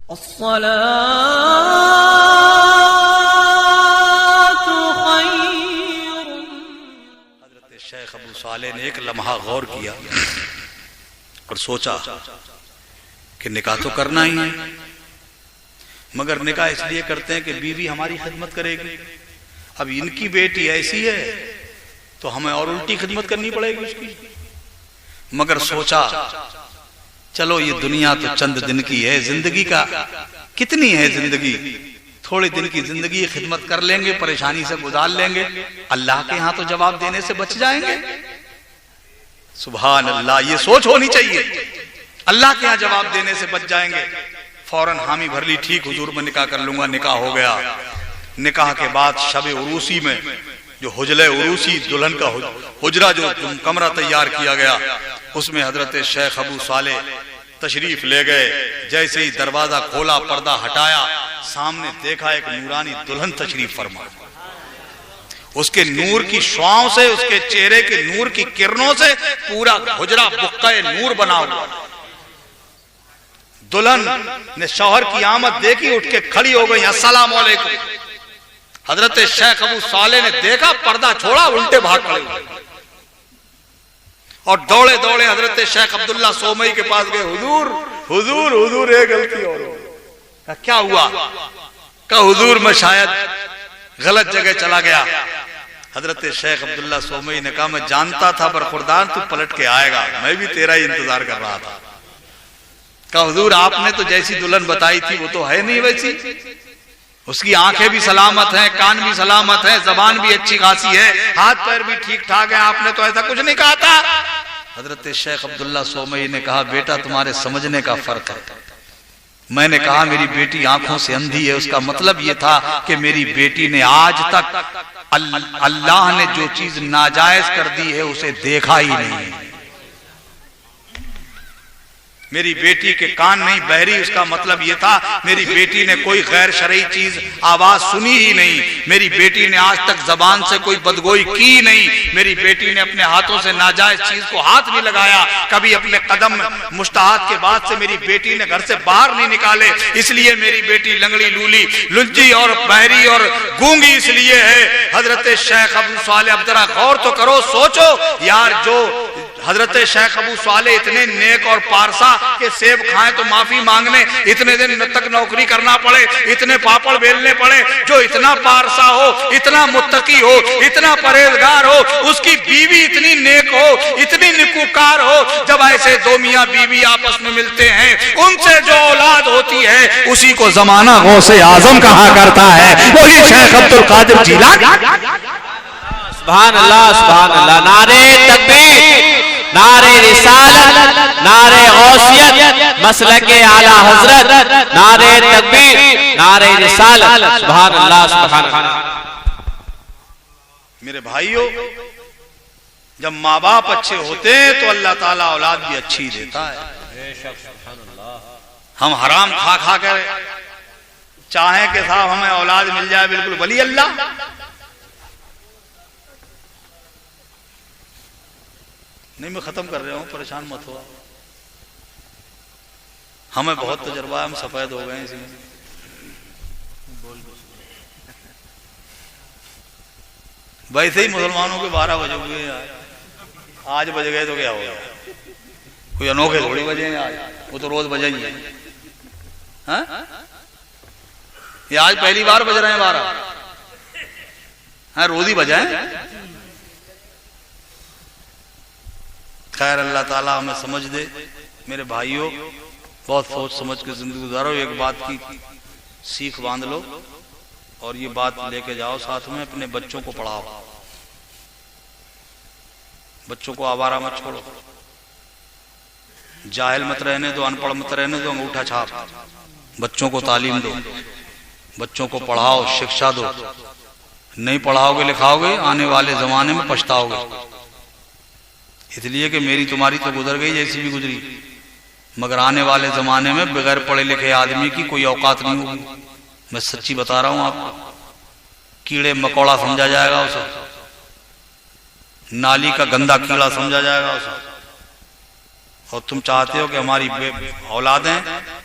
हज़रत शेख अबू सालेह ने एक लम्हा गौर किया और सोचा कि निकाह तो करना ही है, मगर निकाह इसलिए करते हैं कि बीवी हमारी खिदमत करेगी। अब इनकी बेटी ऐसी है तो हमें और उल्टी खिदमत करनी पड़ेगी उसकी। मगर सोचा चलो ये दुनिया तो चंद दिन की है, जिंदगी का कितनी है जिंदगी, थोड़े दिन की जिंदगी, खिदमत कर लेंगे, परेशानी से गुजार लेंगे, अल्लाह के यहाँ तो जवाब देने से बच जाएंगे। सुभान अल्लाह, ये सोच होनी चाहिए, अल्लाह के यहाँ जवाब देने से बच जाएंगे। फौरन हामी भर ली, ठीक हुजूर में निकाह कर लूंगा। निकाह हो गया। निकाह के बाद शब उरूसी में जो हुजले उरूसी, दुल्हन का हुजरा जो कमरा तैयार किया गया, उसमें हजरत शेख अबू सालेह तशरीफ ले गए। जैसे ही दरवाजा खोला, पर्दा हटाया, सामने देखा एक नूरानी दुल्हन तशरीफ फरमा। उसके नूर की शुआओं से, उसके चेहरे के नूर की किरणों से पूरा हुजरा बुक्का नूर बना हुआ। दुल्हन ने शौहर की आमद देखी, उठ के खड़ी हो गई, अस्सलाम वालेकुम। हजरत शेख अबू सालेह ने देखा, पर्दा छोड़ा, उल्टे भाग खड़े हुए और दौड़े दौड़े हजरत शेख अब्दुल्ला सोमई के पास गए। हुजूर हुजूर हुजूर, एक गलती और हो गई। क्या हुआ? कहा हुजूर मैं शायद गलत जगह चला गया। हजरत शेख अब्दुल्ला सोमई ने कहा मैं जानता था बरखुरदार तू पलट के आएगा, मैं भी तेरा ही इंतजार कर रहा था। कहा हुजूर आपने तो जैसी दुल्हन बताई थी वो तो है नहीं वैसी, उसकी आंखें भी सलामत हैं, कान भी सलामत है, जबान भी अच्छी खासी है, हाथ पैर भी ठीक ठाक है, आपने तो ऐसा कुछ नहीं कहा था। हजरत शेख अब्दुल्ला सोमई ने कहा बेटा तुम्हारे समझने का फर्क है। मैंने कहा मेरी बेटी आंखों से अंधी है, उसका मतलब यह था कि मेरी बेटी ने आज तक अल्लाह ने जो चीज नाजायज कर दी है उसे देखा ही नहीं। मेरी बेटी के कान नहीं बहरी, उसका मतलब यह था मेरी बेटी ने कोई गैर शरई चीज आवाज सुनी ही नहीं। मेरी बेटी ने आज तक जबान से कोई बदगोई की नहीं। मेरी बेटी ने अपने हाथों से नाजायज चीज को हाथ नहीं लगाया, कभी अपने कदम मुश्ताहात के बाद से मेरी बेटी ने घर से बाहर नहीं निकाले। इसलिए मेरी बेटी लंगड़ी लूली लुच्ची और बहरी और गूंगी इसलिए है। हजरत शेख अबू सालेह, अब जरा गौर तो करो, सोचो यार, जो हजरत शेख अबू सालेह इतने नेक और पारसा के सेब खाएं तो माफी मांगने इतने दिन तक नौकरी करना पड़े, इतने पापड़ बेलने पड़े, जो इतना पारसा हो, इतना मुत्तकी हो, इतना परहेजगार हो, उसकी बीवी इतनी नेक हो, इतनी निकुकार हो, जब ऐसे दो मियां बीवी आपस में मिलते हैं, उनसे जो औलाद होती है उसी को जमाना गौसे आजम कहा करता है, वही शेख अब्दुल कादिर जिलानी। सुभान अल्लाह, सुभान अल्लाह। नारे तकबीर, नारे रिसालत, नारे गौसियत, मसलके आला हजरत, नारे तकबीर, नारे रिसालत। सुभान अल्लाह, सुभान अल्लाह। मेरे भाइयों, जब माँ बाप अच्छे होते हैं तो अल्लाह ताला औलाद भी अच्छी देता है। हम हराम खा खा कर चाहें कि साहब हमें औलाद मिल जाए बिल्कुल वली अल्लाह, नहीं मैं खत्म कर रहा हूं, परेशान मत हो। हमें बहुत तजर्बा है, हम सफेद हो गए इसमें। वैसे ही मुसलमानों के 12 बजे हुए यार, आज बज गए तो क्या होगा, कोई अनोखे थोड़ी बजे हैं आज, वो तो रोज बजेंगे। हाँ, ये आज पहली बार बज रहे हैं 12, हाँ रोज ही बजाएं। खैर अल्लाह ताला हमें समझ दे। मेरे भाइयों, बहुत सोच समझ के जिंदगी गुजारो। एक बात की सीख बांध लो और ये बात लेके जाओ साथ में, अपने बच्चों को पढ़ाओ, बच्चों को आवारा मत छोड़ो, जाहिल मत रहने दो, अनपढ़ मत रहने दो, अंगूठा छाप। बच्चों को तालीम दो, बच्चों को पढ़ाओ, शिक्षा दो। नहीं पढ़ाओगे लिखाओगे आने वाले जमाने में पछताओगे। इसलिए कि मेरी तुम्हारी तो गुजर गई जैसी भी गुजरी, मगर आने वाले जमाने में बगैर पढ़े लिखे आदमी की कोई औकात नहीं होगी। मैं सच्ची बता रहा हूं आपको, कीड़े मकोड़ा समझा जाएगा उसे, नाली का गंदा कीड़ा समझा जाएगा उसे। और तुम चाहते हो कि हमारी औलादें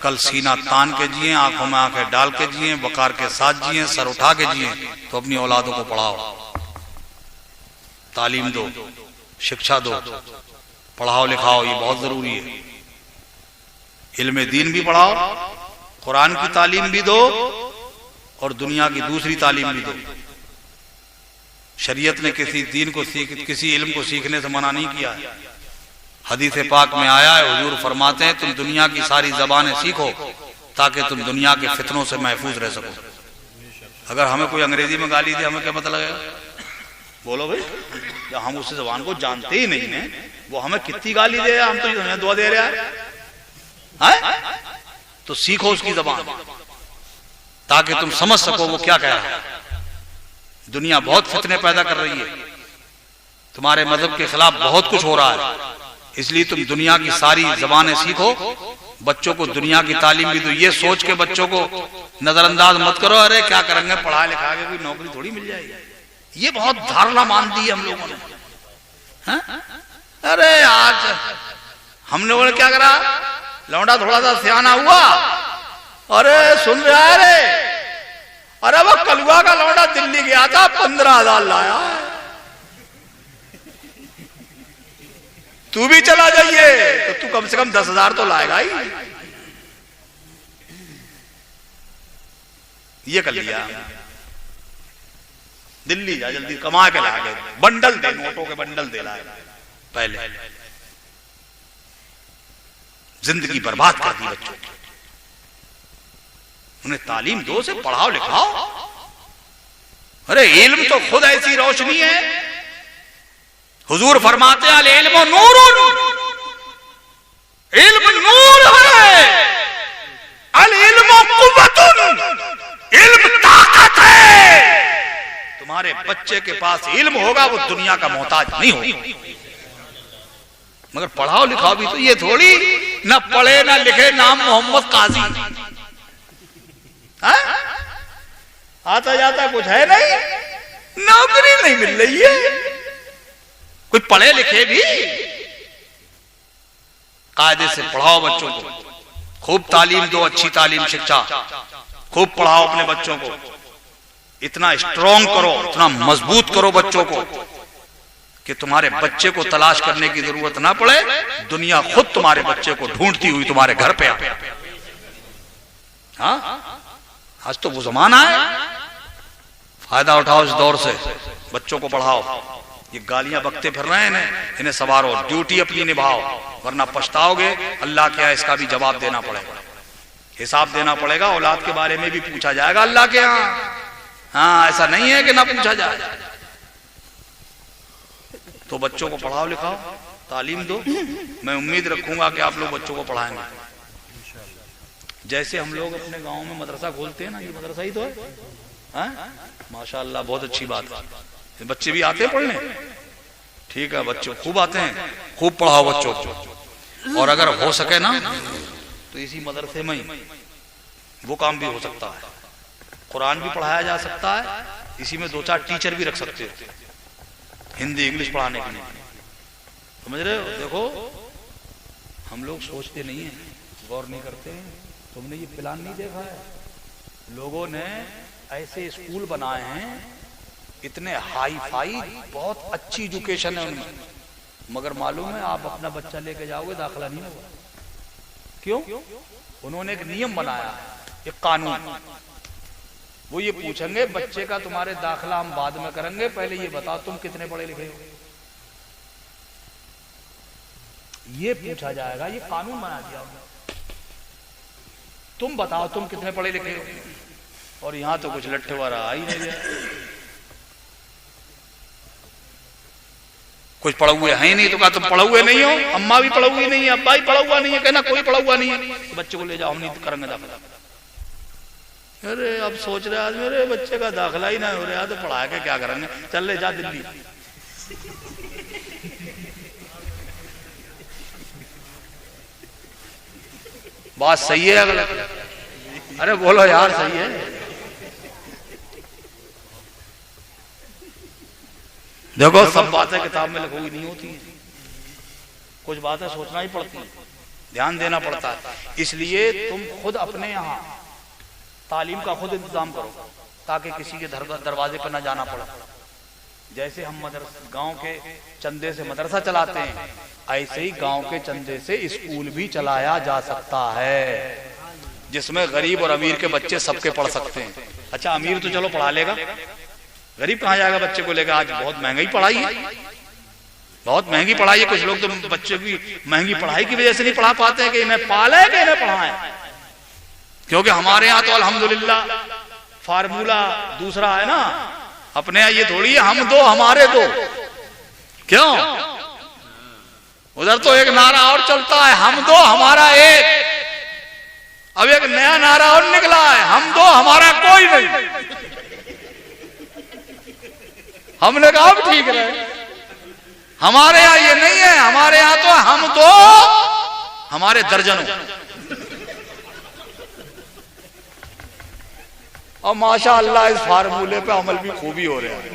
कल सीना तान के जिए, आंखों में आंखें डाल के जिए, वकार के साथ जिए, सर उठा के जिए, तो अपनी औलादों को पढ़ाओ, तालीम दो, शिक्षा दो, पढ़ाओ लिखाओ, ये बहुत जरूरी है। इल्म दीन भी पढ़ाओ, कुरान की तालीम भी दो और दुनिया की दूसरी तालीम भी दो। शरीयत ने किसी दीन को किसी इल्म को सीखने से मना नहीं किया है। हदीस पाक में आया है, हुजूर फरमाते हैं तुम दुनिया की सारी जबानें सीखो ताकि तुम दुनिया के फितनों से महफूज रह सको। अगर हमें कोई अंग्रेजी में गाली दे, हमें क्या पता लगेगा? बोलो भाई, या हम उस जबान को जानते ही नहीं है, वो हमें कितनी गाली दे, हम तो हमें दुआ दे रहा है? तो सीखो उसकी जबान ताकि तुम समझ सको वो क्या कह रहा है। दुनिया बहुत फितने पैदा कर रही है, तुम्हारे मजहब के खिलाफ बहुत कुछ हो रहा है, इसलिए तुम दुनिया की सारी जबानें सीखो, बच्चों को दुनिया की तालीम भी दो। ये सोच के बच्चों को नजरअंदाज मत करो, अरे क्या करेंगे पढ़ा लिखा के कोई नौकरी थोड़ी मिल जाएगी। ये बहुत धारणा मान दी है हम लोगों ने। हा? अरे आज हम लोगों ने क्या करा, लौंडा थोड़ा सा सियाना हुआ, अरे सुन रहा है रे, अरे वो कलुआ का लौंडा दिल्ली गया था, 15,000 लाया, तू भी चला जाइए तो तू कम से कम 10,000 तो लाएगा ही। ये कर लिया, दिल्ली जा जल्दी कमा के ला के, बंडल दे, नोटों के बंडल दे लाए, पहले जिंदगी बर्बाद कर दी बच्चों की। उन्हें तालीम दो, से पढ़ाओ लिखाओ। अरे इल्म तो खुद ऐसी रोशनी है, हुजूर फरमाते हैं अल इल्म नूरुन, इल्म नूर है, अल इल्म कुव्वतुन, इल्म ताकत है। तुम्हारे बच्चे के पास इल्म होगा, वो दुनिया का मोहताज नहीं होगा। मगर पढ़ाओ लिखाओ भी तो ये थोड़ी ना पढ़े ना लिखे, नाम मोहम्मद काजी, आता जाता कुछ है नहीं, नौकरी नहीं मिल रही है। कोई पढ़े लिखे भी, कायदे से पढ़ाओ बच्चों को, खूब तालीम दो, अच्छी तालीम शिक्षा, खूब पढ़ाओ अपने बच्चों को, इतना स्ट्रॉन्ग करो, इतना मजबूत करो बच्चों को कि तुम्हारे बच्चे को तलाश करने की जरूरत ना पड़े, दुनिया खुद तुम्हारे बच्चे को ढूंढती हुई तुम्हारे घर पे आए। हाँ, आज तो वो जमाना है, फायदा उठाओ इस दौर से, बच्चों को पढ़ाओ। ये गालियां बकते फिर रहे हैं, इन्हें सवारो, ड्यूटी अपनी निभाओ, वरना पछताओगे। अल्लाह के यहाँ इसका भी जवाब देना पड़ेगा, हिसाब देना पड़ेगा, औलाद के बारे में भी पूछा जाएगा अल्लाह के यहाँ। हाँ, ऐसा नहीं है कि ना पूछा जाए। तो बच्चों को पढ़ाओ लिखाओ, तालीम दो। मैं उम्मीद रखूंगा कि आप लोग बच्चों को पढ़ाएंगे। जैसे हम लोग अपने गांव में मदरसा खोलते हैं ना, ये मदरसा ही तो है, माशाअल्लाह, बहुत अच्छी बात है। बच्चे भी आते हैं पढ़ने, ठीक है, बच्चों खूब आते हैं, खूब पढ़ाओ बच्चों को। और अगर हो सके ना तो इसी मदरसे में ही वो काम भी हो सकता है, कुरान भी पढ़ाया जा सकता है, इसी में 2-4 टीचर भी रख सकते हो हिंदी इंग्लिश पढ़ाने के लिए, समझ रहे हो? देखो हम लोग सोचते नहीं है, गौर नहीं करते हैं। तुमने ये प्लान नहीं देखा है, लोगों ने ऐसे स्कूल बनाए हैं, इतने हाई फाई, बहुत अच्छी एजुकेशन है उनमें, मगर मालूम है आप अपना बच्चा लेके जाओगे दाखिला नहीं होगा। क्यों? उन्होंने एक नियम बनाया, एक कानून। वो ये पूछेंगे बच्चे का तुम्हारे दाखिला हम बाद में करेंगे, पहले ये बताओ तुम कितने पढ़े लिखे हो, ये पूछा जाएगा। ये कानून बना दिया, तुम बताओ तुम कितने पढ़े लिखे हो। और यहां तो कुछ लट्ठे वाला आ ही नहीं गया, कुछ पढ़ा हुए है ही नहीं, तो कहा तुम पढ़ा हुए नहीं हो, अम्मा भी पढ़ा हुई नहीं है, अब्बा भी पढ़ा हुआ नहीं है, कहना कोई पढ़ा हुआ नहीं है, तो बच्चे को ले जाओ, हम नहीं करेंगे दाखिला। अरे अब सोच रहे आज मेरे बच्चे का दाखिला ही ना हो रहा, तो पढ़ा के क्या करेंगे, चल ले जा दिल्ली। बात सही है गलत? अरे बोलो यार, सही है। देखो सब बातें किताब में लिखी हुई नहीं होती है, कुछ बातें सोचना ही पड़ती है, ध्यान देना पड़ता है। इसलिए तुम खुद अपने यहाँ तालीम का खुद इंतजाम करो ताकि किसी के दरवाजे पर ना जाना पड़े। जैसे हम गांव के चंदे से मदरसा चलाते हैं, ऐसे ही गांव के चंदे से स्कूल भी चलाया जा सकता है, जिसमें गरीब और अमीर के बच्चे सबके पढ़ सकते हैं। अच्छा, अमीर तो चलो पढ़ा लेगा, गरीब कहाँ जाएगा बच्चे को लेकर? आज बहुत महंगी पढ़ाई है, बहुत महंगी पढ़ाई है। कुछ लोग तो बच्चे की महंगी पढ़ाई की वजह से नहीं पढ़ा पाते हैं कि इन्हें पाले कि इन्हें पढ़ाएं, क्योंकि हमारे यहाँ तो अल्हम्दुलिल्लाह फार्मूला दूसरा है ना। अपने यहाँ ये थोड़ी है हम दो हमारे दो, क्यों? उधर तो एक नारा और चलता है, हम दो हमारा एक। अब एक नया नारा और निकला है, हम दो हमारा कोई नहीं। हमने कहा अब ठीक रहे, हमारे यहाँ ये नहीं है, हमारे यहाँ तो हम दो हमारे दर्जनों। और माशाअल्लाह इस फार्मूले पे अमल भी खूबी हो रहा है।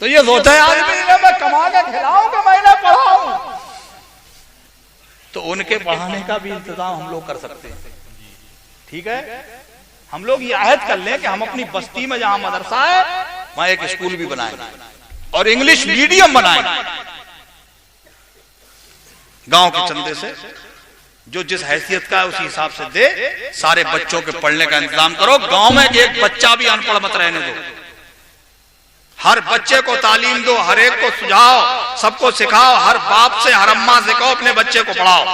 तो ये सोचा है आदमी ने मैं कमा के खिलाऊं कि मैंने पढ़ाऊं, तो उनके पढ़ाने का भी इंतजाम हम लोग कर सकते हैं। ठीक है, हम लोग ये अहद कर लें कि हम अपनी बस्ती में जहां मदरसा है वहां एक स्कूल भी बनाएंगे और इंग्लिश मीडियम बनाएंगे। गांव के चंदे से जो जिस हैसियत का है उसी हिसाब से दे, सारे बच्चों के पढ़ने का इंतजाम करो। गांव में एक बच्चा भी अनपढ़ मत रहने दो, हर बच्चे को तालीम दो, हर एक को सुझाओ, सबको सिखाओ, हर बाप से हर अम्मा से कहो अपने बच्चे को पढ़ाओ,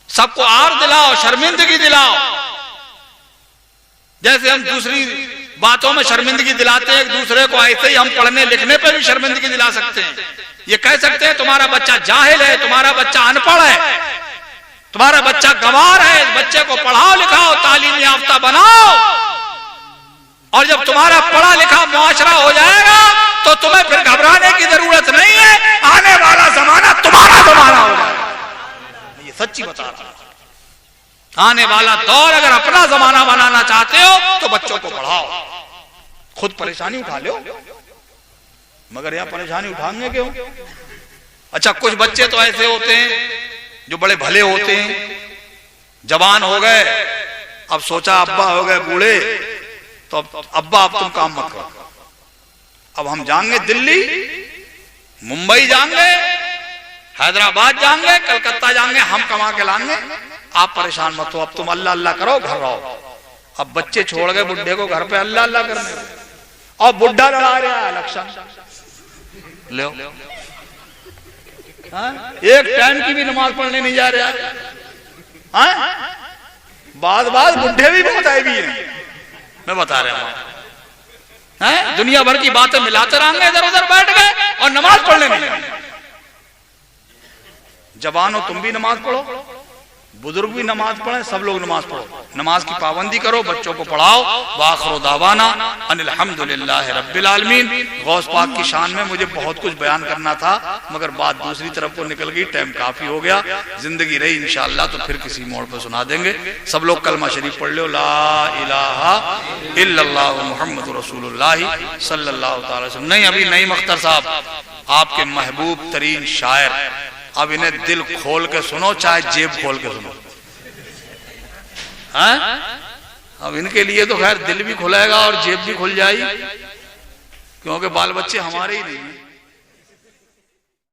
सबको आर दिलाओ, शर्मिंदगी दिलाओ। जैसे हम दूसरी बातों में शर्मिंदगी दिलाते हैं एक दूसरे को, ऐसे ही हम पढ़ने लिखने पे भी शर्मिंदगी दिला सकते हैं। ये कह सकते हैं तुम्हारा बच्चा जाहिल है, तुम्हारा बच्चा अनपढ़ है, तुम्हारा बच्चा गंवार है, इस बच्चे को पढ़ाओ लिखाओ, तालीम याफ्ता बनाओ। और जब तुम्हारा पढ़ा लिखा मुआशरा हो जाएगा तो तुम्हें फिर घबराने की जरूरत नहीं है, आने वाला जमाना तुम्हारा जमाना होगा। ये सच्ची बता रहा हूं, आने वाला दौर अगर अपना जमाना बनाना चाहते हो तो बच्चों को पढ़ाओ। खुद परेशानी उठा लो, मगर यहां परेशानी उठाएंगे क्यों? अच्छा, कुछ बच्चे तो ऐसे होते हैं जो बड़े भले होते हैं, जवान हो गए, अब सोचा अब्बा हो गए बूढ़े, तो अब्बा अब तुम काम मत करो, अब हम जाएंगे दिल्ली, मुंबई जाएंगे, हैदराबाद जाएंगे, कलकत्ता जाएंगे, हम कमा के लाएंगे, आप परेशान मत हो, अब तुम अल्लाह अल्लाह करो, घर रहो। अब बच्चे छोड़ गए बुढ़े को घर पे अल्लाह अल्लाह करने, और बुढ़ा लड़ा रहा है इलेक्शन। लो एक टाइम की भी नमाज पढ़ने नहीं जा रहा है। बाद बुढ़े भी बहुत आए भी हैं, मैं बता रहा हूं। दुनिया भर की बातें मिलाते रहेंगे, इधर उधर बैठ गए और नमाज पढ़ने नहीं जाए। जवानों तुम भी नमाज पढ़ो, बुजुर्ग भी नमाज पढ़े, सब लोग नमाज पढ़ो, नमाज की पाबंदी करो, बच्चों को पढ़ाओ। वाखिरु दावाना अनिल हम्दुलिल्लाहि रब्बिल आलमीन। गौस पाक की शान में मुझे बहुत कुछ बयान करना था, मगर बात दूसरी तरफ को निकल गई, टाइम काफी हो गया। जिंदगी रही इंशाअल्लाह तो फिर किसी मोड़ पर सुना देंगे। सब लोग कलमा शरीफ पढ़ लो, ला इलाहा इल्लल्लाह मुहम्मदुर रसूलुल्लाह सल्लल्लाहु अलैहि वसल्लम। नहीं, अभी नहीं मख्तर साहब, आपके महबूब तरीन शायर, अब इन्हें दिल खोल के सुनो चाहे जेब खोल के सुनो। अब इनके लिए तो खैर दिल भी खुलेगा और जेब भी खुल जाएगी, क्योंकि बाल बच्चे हमारे ही नहीं।